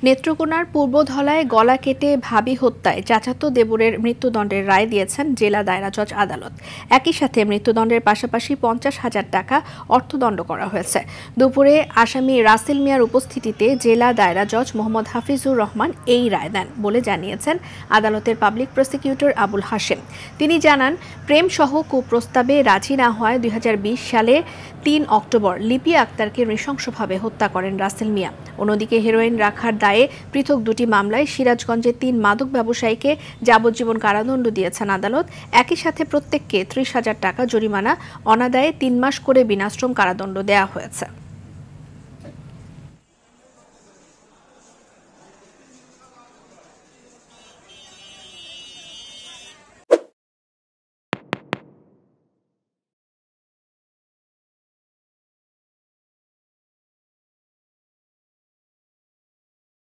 নেত্রকোনার পূর্বধলায় গলা কেটে ভাবি হত্যায় চাচাতো দেবরের মৃত্যুদণ্ডের রায় দিয়েছেন জেলা দায়রা জজ আদালত। একই সাথে মৃত্যুদণ্ডের পাশাপাশি 50,000 টাকা অর্থদণ্ড করা হয়েছে। দুপুরে আসামি রাসেল মিয়ার উপস্থিতিতে জেলা দায়রা জজ মোহাম্মদ হাফিজুর রহমান এই রায় দেন বলে জানিয়েছেন আদালতের পাবলিক প্রসিকিউটর আবুল হাশেম। তিনি জানান, প্রেম সহ কুপ্রস্তাবে রাজি না হওয়ায় 2020 সালে 3 অক্টোবর লিপি আক্তারকে নৃশংসভাবে হত্যা করেন রাসেল মিয়া। অন্যদিকে হেরোইন রাখার দায়ে পৃথক দুটি মামলায় সিরাজগঞ্জে 3 মাদক ব্যবসায়ীকে যাবজ্জীবন কারাদণ্ড দিয়েছেন আদালত। একই সাথে প্রত্যেককে 30,000 টাকা জরিমানা, অনাদায়ে 3 মাস করে বিনাশ্রম কারাদণ্ড দেওয়া হয়েছে।